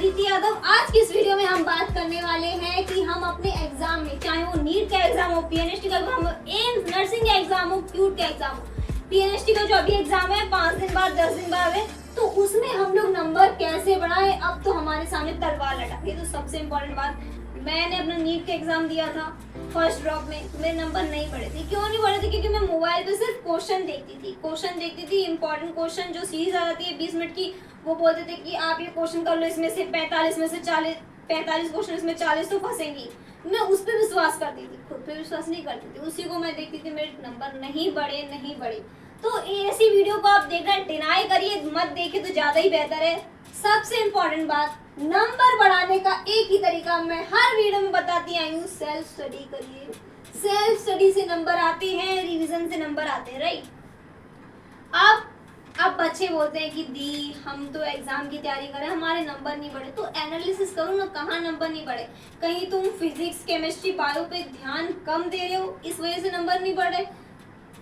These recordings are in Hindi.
अदिति यादव। आज की इस वीडियो में हम बात करने वाले हैं कि हम अपने एग्जाम में, चाहे वो नीट का एग्जाम हो, पीएनएसटी का एग्जाम हो, एम्स नर्सिंग का एग्जाम हो, क्यूट का एग्जाम हो, पीएनएसटी का जो अभी एग्जाम है 5 दिन बाद 10 दिन बाद है, तो उसमें हम लोग नंबर कैसे बढ़ाएं। अब तो हमारे सामने तलवार लटक गई। तो सबसे इम्पोर्टेंट बात, मैंने अपना नीट का एग्जाम दिया था फर्स्ट ड्रॉप में, मेरे नंबर नहीं बढ़े थे। क्यों नहीं बढ़े थे? क्योंकि मैं मोबाइल पे सिर्फ क्वेश्चन देखती थी इंपॉर्टेंट क्वेश्चन जो सीरीज आ जाती है 20 मिनट की। वो बोलते थे कि आप ये क्वेश्चन कर लो, इसमें से 45 में से 40, 45 क्वेश्चन इसमें 40 तो फंसेंगी। मैं उस पर विश्वास करती थी, खुद पे विश्वास नहीं करती थी, उसी को मैं देखती थी। मेरे नंबर नहीं बढ़े। तो ऐसी वीडियो को आप देखना डिनाई करिए, मत देखिए तो ज्यादा ही बेहतर है। सबसे इम्पोर्टेंट बात, नंबर बढ़ाने का एक ही तरीका मैं हर वीडियो में बताती आई हूँ, सेल्फ स्टडी करिए। सेल्फ स्टडी से नंबर आते हैं, रिवीजन से नंबर आते हैं, राइट। अब बच्चे बोलते हैं कि दी हम तो एग्जाम की तैयारी करें, हमारे नंबर नहीं बढ़े। तो एनालिसिस करो ना, कहाँ नंबर नहीं बढ़े। कहीं तुम फिजिक्स केमिस्ट्री बायो पे ध्यान कम दे रहे हो, इस वजह से नंबर नहीं बढ़े।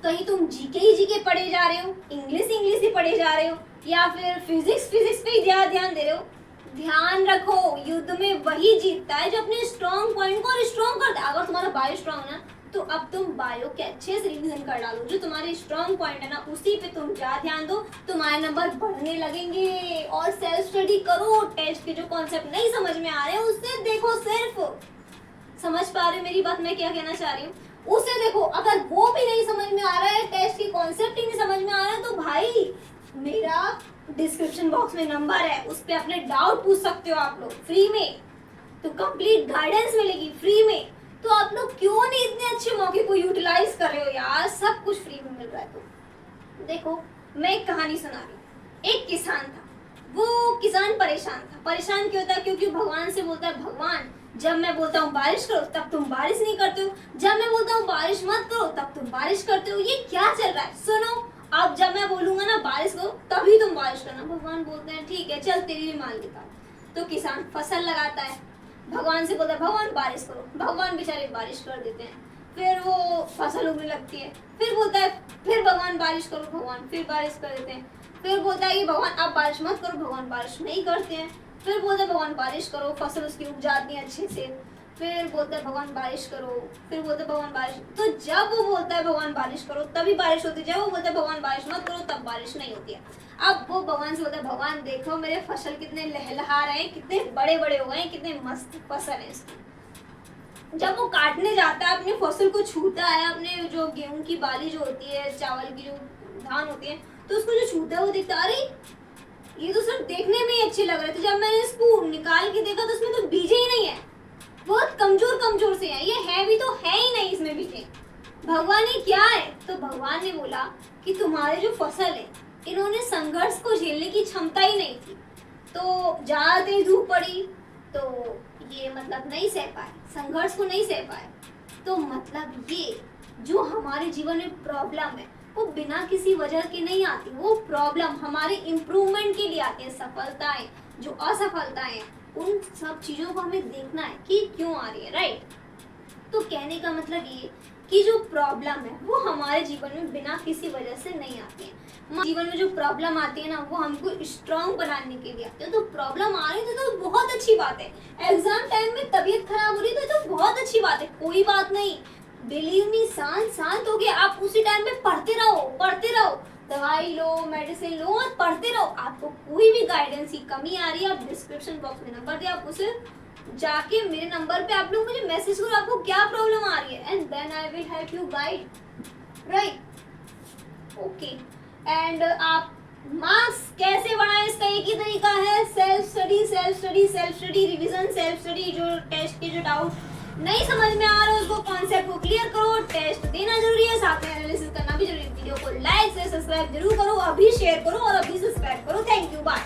कहीं तुम जीके पढ़े जा रहे हो, इंग्लिश ही पढ़े जा रहे हो, या फिर फिजिक्स पे ही ध्यान दे रहे हो। ध्यान रखो, युद्ध में वही जीतता है जो अपने स्ट्रॉन्ग पॉइंट को स्ट्रॉन्ग करता है। अगर तुम्हारा बायो स्ट्रॉन्ग है ना, तो अब तुम बायो के अच्छे से रिवीजन कर डालो। जो तुम्हारे स्ट्रॉन्ग पॉइंट है ना, उसी पे तुम ध्यान दो, तुम्हारे नंबर बढ़ने लगेंगे। और सेल्फ स्टडी करो, टेस्ट के जो कॉन्सेप्ट नहीं समझ में आ रहे हैं उससे देखो। सिर्फ समझ पा रहे हो मेरी बात, मैं क्या कहना चाह रही हूँ, उसे देखो। अगर वो भी नहीं समझ में आ रहा है, टेस्ट के कॉन्सेप्ट ही नहीं समझ में आ रहा है, तो भाई मेरा डिस्क्रिप्शन बॉक्स में नंबर है, उस पे अपने डाउट पूछ सकते हो आप लोग फ्री में। तो कंप्लीट गाइडेंस मिलेगी फ्री में। तो आप लोग क्यों नहीं इतने अच्छे मौके को यूटिलाइज कर रहे हो यार, सब कुछ फ्री में मिल रहा है। तो देखो, मैं एक कहानी सुना रही हूँ। एक किसान था, वो किसान परेशान था। परेशान क्यों था? क्योंकि भगवान से बोलता है, भगवान जब मैं बोलता हूँ बारिश करो तब तुम बारिश नहीं करते हो, जब मैं बोलता हूँ बारिश मत करो तब तुम बारिश करते हो। ये क्या चल रहा है? सुनो, अब जब मैं बोलूंगा ना बारिश करो तभी तुम बारिश करना। भगवान बोलते हैं ठीक है, चल तेरी भी मान लेता हूँ। तो किसान फसल लगाता है, भगवान से बोलता है भगवान बारिश करो। भगवान बेचारे बारिश कर देते हैं, फिर वो फसल उगने लगती है। फिर बोलता है फिर भगवान बारिश करो, भगवान फिर बारिश कर देते हैं। फिर बोलता है कि भगवान आप बारिश मत करो, भगवान बारिश नहीं करते हैं। फिर बोलता है भगवान बारिश करो, फसल उसकी उग जाती है अच्छे से। फिर बोलता है भगवान बारिश करो, फिर बोलता है भगवान बारिश। तो जब वो बोलता है भगवान बारिश करो तभी बारिश होती है, जब वो बोलता है भगवान बारिश मत करो तब बारिश नहीं होती है। अब वो भगवान से बोलता है भगवान देखो मेरे फसल कितने लहलहा रहे हैं, कितने बड़े हो गए हैं, कितने मस्त फसल है इसकी। जब वो काटने जाता है, अपनी फसल को छूता है, अपने जो गेहूं की बाली जो होती है, चावल की जो धान होती है, तो उसको जो छूता है वो देखता है अरे ये तो सिर्फ देखने में ही अच्छे लग रहे थे, जब मैंने इसको निकाल के देखा तो उसमें तो बीजे ही नहीं है, बहुत कमजोर से है, ये है भी तो है ही नहीं इसमें बीजे। भगवान ये क्या है? तो भगवान ने बोला कि तुम्हारे जो फसल है, इन्होंने संघर्ष को झेलने की क्षमता ही नहीं थी। तो ज्यादा तेज धूप पड़ी तो ये मतलब नहीं सह पाए, संघर्ष को नहीं सह पाए। तो मतलब ये जो हमारे जीवन में प्रॉब्लम है वो बिना किसी वजह के नहीं आती, वो प्रॉब्लम हमारे इम्प्रूवमेंट के लिए आती है। सफलताएं जो असफलताएं, उन सब चीजों को हमें देखना है कि क्यों आ रही है, राइट। तो कहने का मतलब ये कि जो प्रॉब्लम है वो हमारे जीवन में बिना किसी वजह से नहीं आती है। जीवन में जो प्रॉब्लम आती है ना, वो हमको स्ट्रांग बनाने के लिए आती है। तो प्रॉब्लम आ रही है तो बहुत अच्छी बात है। एग्जाम टाइम में तबीयत खराब हो रही है तो बहुत अच्छी बात है, कोई बात नहीं। बिलीव मी, शांत हो गया, आप उसी टाइम में पढ़ते रहो, दवाई लो, मेडिसिन लो और पढ़ते रहो। आपको कोई भी गाइडेंस की कमी आ रही है, आप डिस्क्रिप्शन बॉक्स में नंबर दे, आप उसे जाके मेरे नंबर पे आप लोग मुझे मैसेज करो, आपको क्या प्रॉब्लम आ रही है, and then I will help you guide, right. Okay, and आप मार्क्स कैसे बढ़ाएं, इसका एक ही तरीका है, self study, revision, self study. जो टेस्ट के जो डाउट नहीं समझ में आ रहा है उसको कॉन्सेप्ट को क्लियर करो, टेस्ट देना जरूरी है, साथ में एनालिसिस करना भी जरूरी है। वीडियो को लाइक से सब्सक्राइब जरूर करो, अभी शेयर करो और अभी सब्सक्राइब करो। Thank you, bye.